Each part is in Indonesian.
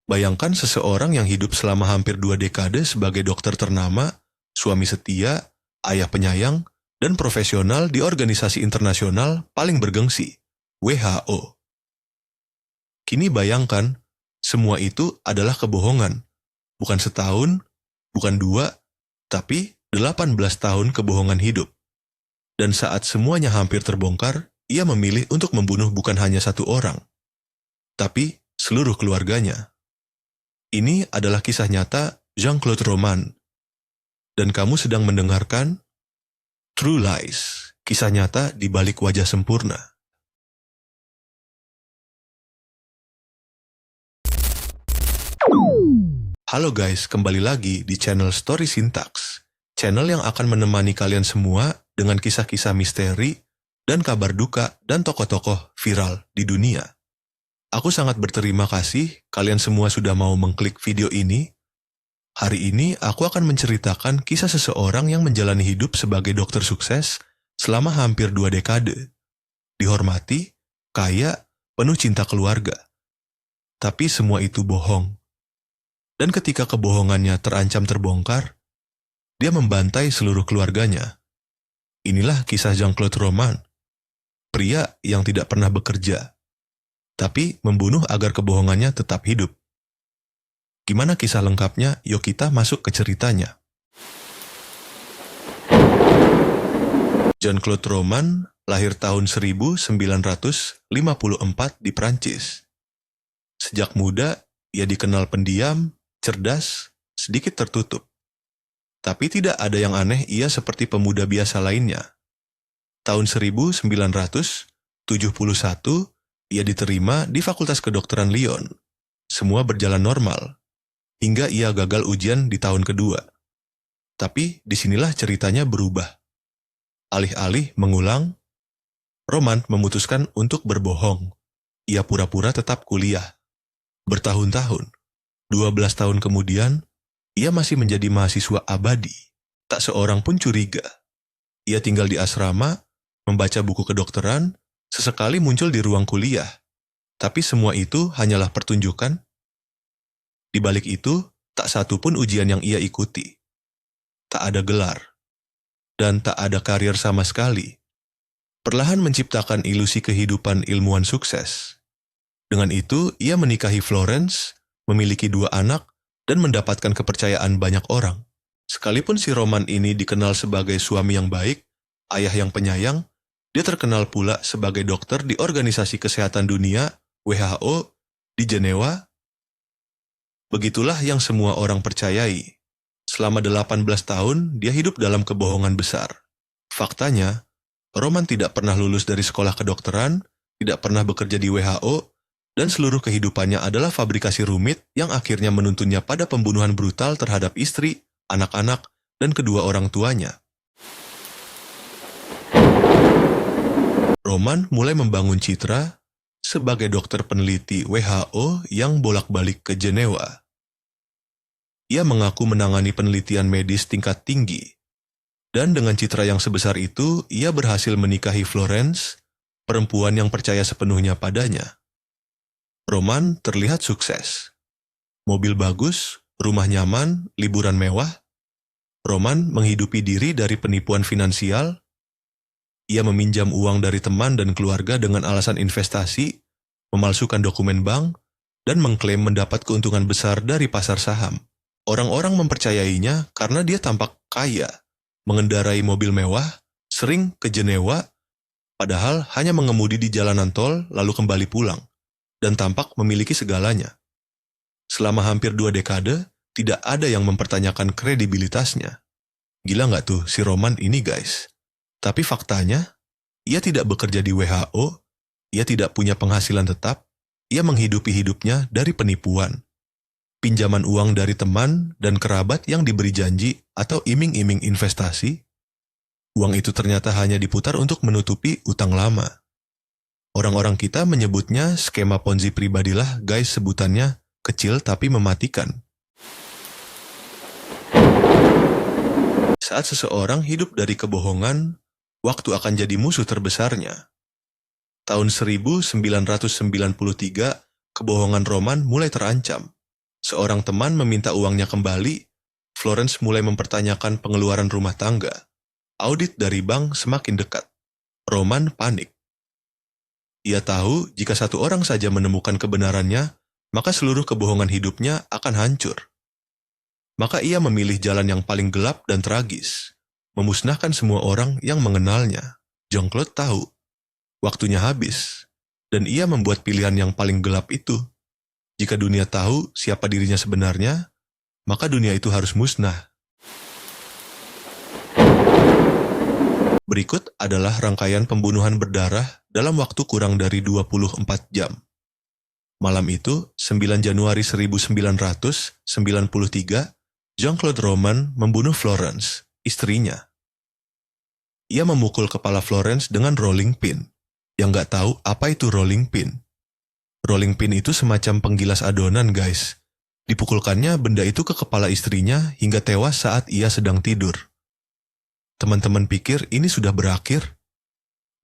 Bayangkan seseorang yang hidup selama hampir 2 dekade sebagai dokter ternama, suami setia, ayah penyayang, dan profesional di organisasi internasional paling bergengsi, WHO. Kini bayangkan, semua itu adalah kebohongan. Bukan setahun, bukan 2, tapi 18 tahun kebohongan hidup. Dan saat semuanya hampir terbongkar, ia memilih untuk membunuh bukan hanya satu orang, tapi seluruh keluarganya. Ini adalah kisah nyata Jean-Claude Roman. Dan kamu sedang mendengarkan True Lies, kisah nyata di balik wajah sempurna. Halo guys, kembali lagi di channel Story Syntax. Channel yang akan menemani kalian semua dengan kisah-kisah misteri dan kabar duka dan tokoh-tokoh viral di dunia. Aku sangat berterima kasih kalian semua sudah mau mengklik video ini. Hari ini aku akan menceritakan kisah seseorang yang menjalani hidup sebagai dokter sukses selama hampir 2 dekade. Dihormati, kaya, penuh cinta keluarga. Tapi semua itu bohong. Dan ketika kebohongannya terancam terbongkar, dia membantai seluruh keluarganya. Inilah kisah Jean-Claude Roman, pria yang tidak pernah bekerja, tapi membunuh agar kebohongannya tetap hidup. Gimana kisah lengkapnya? Yuk kita masuk ke ceritanya. Jean-Claude Roman lahir tahun 1954 di Prancis. Sejak muda, ia dikenal pendiam, cerdas, sedikit tertutup. Tapi tidak ada yang aneh ia seperti pemuda biasa lainnya. Tahun 1971, ia diterima di Fakultas Kedokteran Lyon. Semua berjalan normal, hingga ia gagal ujian di tahun kedua. Tapi disinilah ceritanya berubah. Alih-alih mengulang, Roman memutuskan untuk berbohong. Ia pura-pura tetap kuliah. Bertahun-tahun, 12 tahun kemudian, ia masih menjadi mahasiswa abadi. Tak seorang pun curiga. Ia tinggal di asrama, membaca buku kedokteran, sesekali muncul di ruang kuliah. Tapi semua itu hanyalah pertunjukan. Di balik itu, tak satu pun ujian yang ia ikuti. Tak ada gelar. Dan tak ada karier sama sekali. Perlahan menciptakan ilusi kehidupan ilmuwan sukses. Dengan itu, ia menikahi Florence, memiliki 2 anak, dan mendapatkan kepercayaan banyak orang. Sekalipun si Roman ini dikenal sebagai suami yang baik, ayah yang penyayang, dia terkenal pula sebagai dokter di Organisasi Kesehatan Dunia, WHO, di Jenewa. Begitulah yang semua orang percayai. Selama 18 tahun, dia hidup dalam kebohongan besar. Faktanya, Roman tidak pernah lulus dari sekolah kedokteran, tidak pernah bekerja di WHO, dan seluruh kehidupannya adalah fabrikasi rumit yang akhirnya menuntunnya pada pembunuhan brutal terhadap istri, anak-anak, dan kedua orang tuanya. Roman mulai membangun citra sebagai dokter peneliti WHO yang bolak-balik ke Jenewa. Ia mengaku menangani penelitian medis tingkat tinggi, dan dengan citra yang sebesar itu, ia berhasil menikahi Florence, perempuan yang percaya sepenuhnya padanya. Roman terlihat sukses. Mobil bagus, rumah nyaman, liburan mewah. Roman menghidupi diri dari penipuan finansial. Ia meminjam uang dari teman dan keluarga dengan alasan investasi, memalsukan dokumen bank, dan mengklaim mendapat keuntungan besar dari pasar saham. Orang-orang mempercayainya karena dia tampak kaya, mengendarai mobil mewah, sering ke Jenewa, padahal hanya mengemudi di jalanan tol lalu kembali pulang, dan tampak memiliki segalanya. Selama hampir 2 dekade, tidak ada yang mempertanyakan kredibilitasnya. Gila nggak tuh si Roman ini guys? Tapi faktanya, ia tidak bekerja di WHO, ia tidak punya penghasilan tetap, ia menghidupi hidupnya dari penipuan. Pinjaman uang dari teman dan kerabat yang diberi janji atau iming-iming investasi. Uang itu ternyata hanya diputar untuk menutupi utang lama. Orang-orang kita menyebutnya skema Ponzi pribadilah guys, sebutannya kecil tapi mematikan. Saat seseorang hidup dari kebohongan, waktu akan jadi musuh terbesarnya. Tahun 1993, kebohongan Roman mulai terancam. seorang teman meminta uangnya kembali, Florence mulai mempertanyakan pengeluaran rumah tangga. Audit dari bank semakin dekat. Roman panik. Ia tahu jika satu orang saja menemukan kebenarannya, maka seluruh kebohongan hidupnya akan hancur. Maka ia memilih jalan yang paling gelap dan tragis, memusnahkan semua orang yang mengenalnya. Jean-Claude tahu, waktunya habis, dan ia membuat pilihan yang paling gelap itu. Jika dunia tahu siapa dirinya sebenarnya, maka dunia itu harus musnah. Berikut adalah rangkaian pembunuhan berdarah dalam waktu kurang dari 24 jam. Malam itu, 9 Januari 1993, Jean-Claude Roman membunuh Florence, istrinya. Ia memukul kepala Florence dengan rolling pin. Yang nggak tahu apa itu rolling pin. Rolling pin itu semacam penggilas adonan, guys. Dipukulkannya benda itu ke kepala istrinya hingga tewas saat ia sedang tidur. Teman-teman pikir ini sudah berakhir?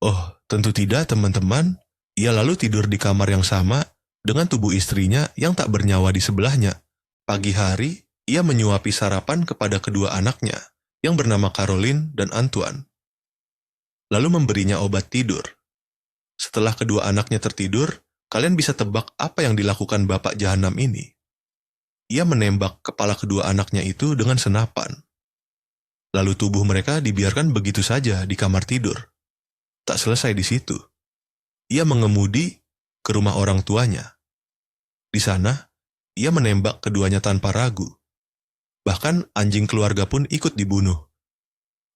Oh, tentu tidak, teman-teman. Ia lalu tidur di kamar yang sama dengan tubuh istrinya yang tak bernyawa di sebelahnya. Pagi hari, ia menyuapi sarapan kepada kedua anaknya, yang bernama Caroline dan Antoine. Lalu memberinya obat tidur. Setelah kedua anaknya tertidur, kalian bisa tebak apa yang dilakukan Bapak Jahanam ini. Ia menembak kepala kedua anaknya itu dengan senapan. Lalu tubuh mereka dibiarkan begitu saja di kamar tidur. Tak selesai di situ. Ia mengemudi ke rumah orang tuanya. Di sana, ia menembak keduanya tanpa ragu. Bahkan anjing keluarga pun ikut dibunuh.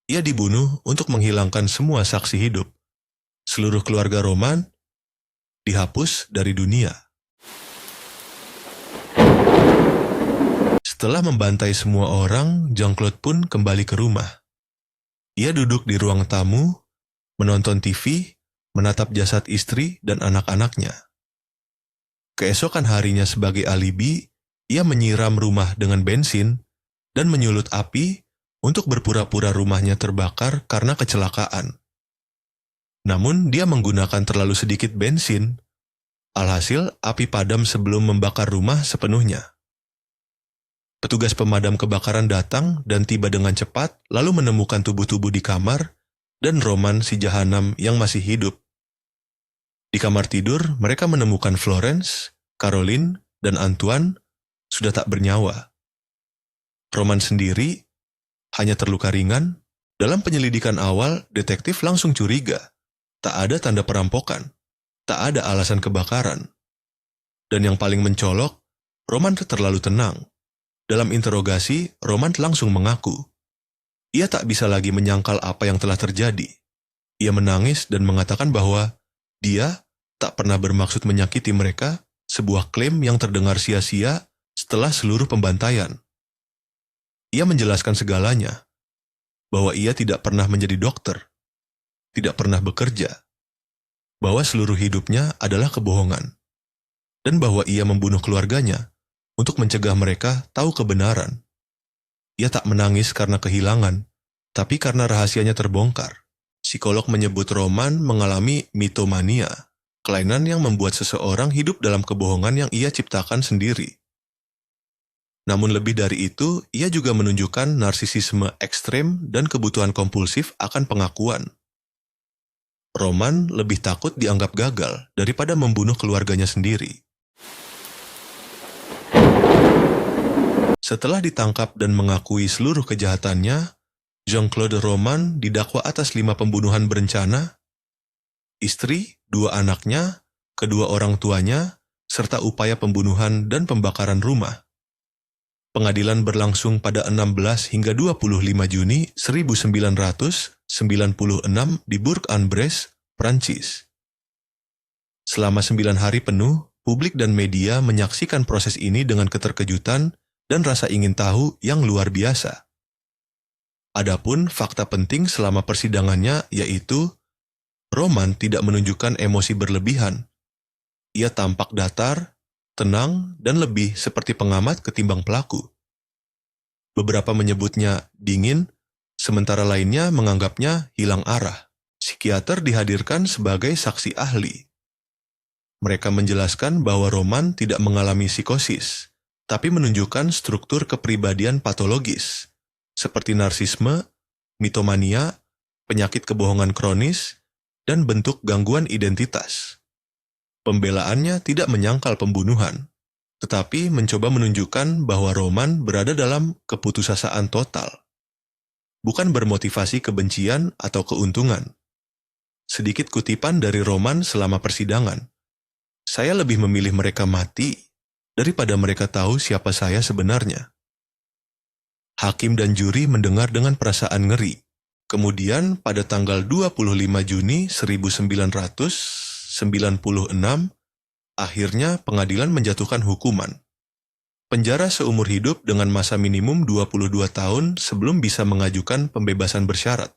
Ia dibunuh untuk menghilangkan semua saksi hidup. Seluruh keluarga Roman dihapus dari dunia. Setelah membantai semua orang, Jean-Claude pun kembali ke rumah. Ia duduk di ruang tamu, menonton TV, menatap jasad istri dan anak-anaknya. Keesokan harinya sebagai alibi, ia menyiram rumah dengan bensin dan menyulut api untuk berpura-pura rumahnya terbakar karena kecelakaan. Namun dia menggunakan terlalu sedikit bensin. Alhasil, api padam sebelum membakar rumah sepenuhnya. Petugas pemadam kebakaran datang dan tiba dengan cepat, lalu menemukan tubuh-tubuh di kamar dan Roman si jahanam yang masih hidup. Di kamar tidur, mereka menemukan Florence, Caroline, dan Antoine sudah tak bernyawa. Roman sendiri hanya terluka ringan. Dalam penyelidikan awal, detektif langsung curiga. Tak ada tanda perampokan, tak ada alasan kebakaran. Dan yang paling mencolok, Roman terlalu tenang. Dalam interogasi, Roman langsung mengaku. Ia tak bisa lagi menyangkal apa yang telah terjadi. Ia menangis dan mengatakan bahwa dia tak pernah bermaksud menyakiti mereka, sebuah klaim yang terdengar sia-sia setelah seluruh pembantaian. Ia menjelaskan segalanya, bahwa ia tidak pernah menjadi dokter, tidak pernah bekerja, bahwa seluruh hidupnya adalah kebohongan, dan bahwa ia membunuh keluarganya untuk mencegah mereka tahu kebenaran. Ia tak menangis karena kehilangan, tapi karena rahasianya terbongkar. Psikolog menyebut Roman mengalami mitomania, kelainan yang membuat seseorang hidup dalam kebohongan yang ia ciptakan sendiri. Namun lebih dari itu, ia juga menunjukkan narsisisme ekstrem dan kebutuhan kompulsif akan pengakuan. Roman lebih takut dianggap gagal daripada membunuh keluarganya sendiri. Setelah ditangkap dan mengakui seluruh kejahatannya, Jean-Claude Roman didakwa atas 5 pembunuhan berencana, istri, 2 anaknya, kedua orang tuanya, serta upaya pembunuhan dan pembakaran rumah. Pengadilan berlangsung pada 16 hingga 25 Juni 1996 di Bourg-en-Bresse, Prancis. Selama 9 hari penuh, publik dan media menyaksikan proses ini dengan keterkejutan dan rasa ingin tahu yang luar biasa. Adapun fakta penting selama persidangannya yaitu Roman tidak menunjukkan emosi berlebihan. Ia tampak datar, tenang, dan lebih seperti pengamat ketimbang pelaku. Beberapa menyebutnya dingin, sementara lainnya menganggapnya hilang arah. Psikiater dihadirkan sebagai saksi ahli. Mereka menjelaskan bahwa Roman tidak mengalami psikosis, tapi menunjukkan struktur kepribadian patologis, seperti narsisme, mitomania, penyakit kebohongan kronis, dan bentuk gangguan identitas. Pembelaannya tidak menyangkal pembunuhan, tetapi mencoba menunjukkan bahwa Roman berada dalam keputusasaan total, bukan bermotivasi kebencian atau keuntungan. Sedikit kutipan dari Roman selama persidangan. Saya lebih memilih mereka mati daripada mereka tahu siapa saya sebenarnya. Hakim dan juri mendengar dengan perasaan ngeri. Kemudian pada tanggal 25 Juni 1996, akhirnya pengadilan menjatuhkan hukuman. Penjara seumur hidup dengan masa minimum 22 tahun sebelum bisa mengajukan pembebasan bersyarat.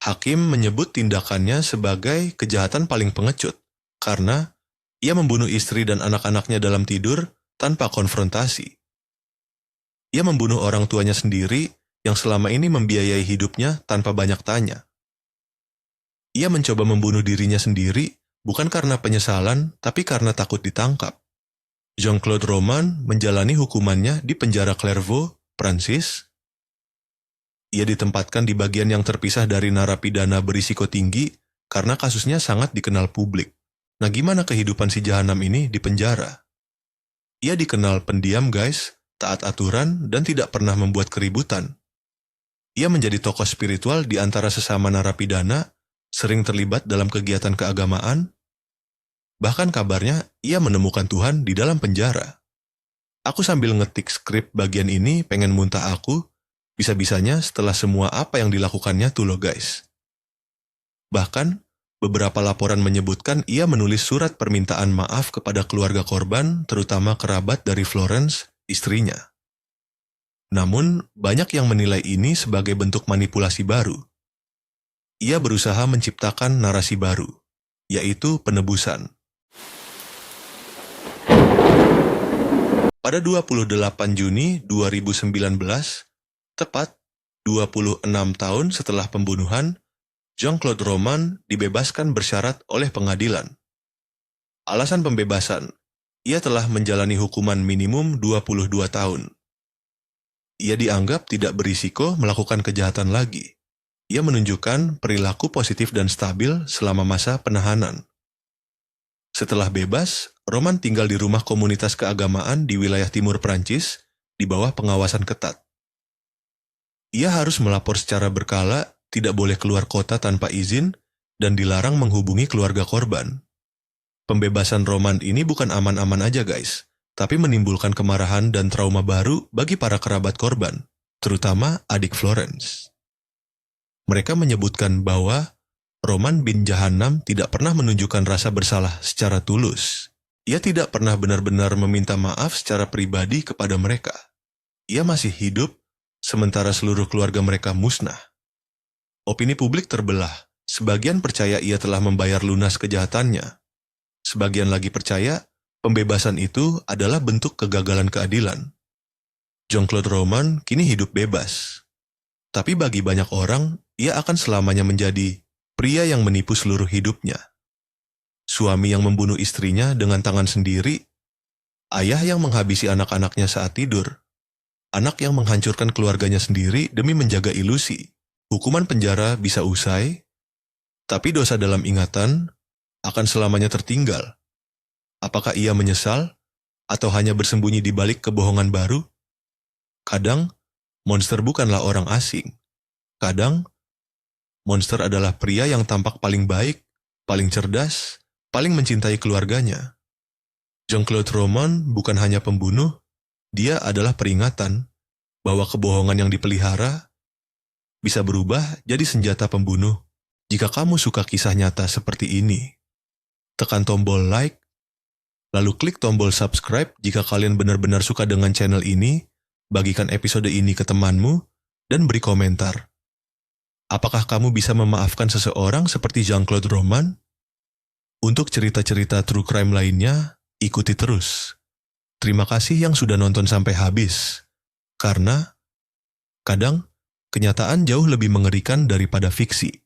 Hakim menyebut tindakannya sebagai kejahatan paling pengecut, karena ia membunuh istri dan anak-anaknya dalam tidur tanpa konfrontasi. Ia membunuh orang tuanya sendiri yang selama ini membiayai hidupnya tanpa banyak tanya. Ia mencoba membunuh dirinya sendiri bukan karena penyesalan, tapi karena takut ditangkap. Jean-Claude Roman menjalani hukumannya di penjara Clairvaux, Prancis. Ia ditempatkan di bagian yang terpisah dari narapidana berisiko tinggi karena kasusnya sangat dikenal publik. Nah, gimana kehidupan si jahanam ini di penjara? Ia dikenal pendiam guys, taat aturan, dan tidak pernah membuat keributan. Ia menjadi tokoh spiritual di antara sesama narapidana, sering terlibat dalam kegiatan keagamaan. Bahkan kabarnya ia menemukan Tuhan di dalam penjara. Aku sambil ngetik skrip bagian ini pengen muntah aku, bisa-bisanya setelah semua apa yang dilakukannya tuh loh guys. Bahkan, beberapa laporan menyebutkan ia menulis surat permintaan maaf kepada keluarga korban, terutama kerabat dari Florence, istrinya. Namun, banyak yang menilai ini sebagai bentuk manipulasi baru. Ia berusaha menciptakan narasi baru, yaitu penebusan. Pada 28 Juni 2019, tepat 26 tahun setelah pembunuhan, Jean-Claude Roman dibebaskan bersyarat oleh pengadilan. Alasan pembebasan, ia telah menjalani hukuman minimum 22 tahun. Ia dianggap tidak berisiko melakukan kejahatan lagi. Ia menunjukkan perilaku positif dan stabil selama masa penahanan. Setelah bebas, Roman tinggal di rumah komunitas keagamaan di wilayah timur Prancis di bawah pengawasan ketat. Ia harus melapor secara berkala, tidak boleh keluar kota tanpa izin, dan dilarang menghubungi keluarga korban. Pembebasan Roman ini bukan aman-aman aja guys, tapi menimbulkan kemarahan dan trauma baru bagi para kerabat korban, terutama adik Florence. Mereka menyebutkan bahwa Roman bin Jahannam tidak pernah menunjukkan rasa bersalah secara tulus. Ia tidak pernah benar-benar meminta maaf secara pribadi kepada mereka. Ia masih hidup, sementara seluruh keluarga mereka musnah. Opini publik terbelah. Sebagian percaya ia telah membayar lunas kejahatannya. Sebagian lagi percaya pembebasan itu adalah bentuk kegagalan keadilan. Jean-Claude Roman kini hidup bebas. Tapi bagi banyak orang, ia akan selamanya menjadi pria yang menipu seluruh hidupnya. Suami yang membunuh istrinya dengan tangan sendiri, ayah yang menghabisi anak-anaknya saat tidur, anak yang menghancurkan keluarganya sendiri demi menjaga ilusi. Hukuman penjara bisa usai, tapi dosa dalam ingatan akan selamanya tertinggal. Apakah ia menyesal atau hanya bersembunyi di balik kebohongan baru? Kadang, monster bukanlah orang asing. Kadang, monster adalah pria yang tampak paling baik, paling cerdas, paling mencintai keluarganya. Jean-Claude Roman bukan hanya pembunuh, dia adalah peringatan bahwa kebohongan yang dipelihara bisa berubah jadi senjata pembunuh. Jika kamu suka kisah nyata seperti ini, tekan tombol like, lalu klik tombol subscribe jika kalian benar-benar suka dengan channel ini, bagikan episode ini ke temanmu, dan beri komentar. Apakah kamu bisa memaafkan seseorang seperti Jean-Claude Roman? Untuk cerita-cerita true crime lainnya, ikuti terus. Terima kasih yang sudah nonton sampai habis. Karena, kadang, kenyataan jauh lebih mengerikan daripada fiksi.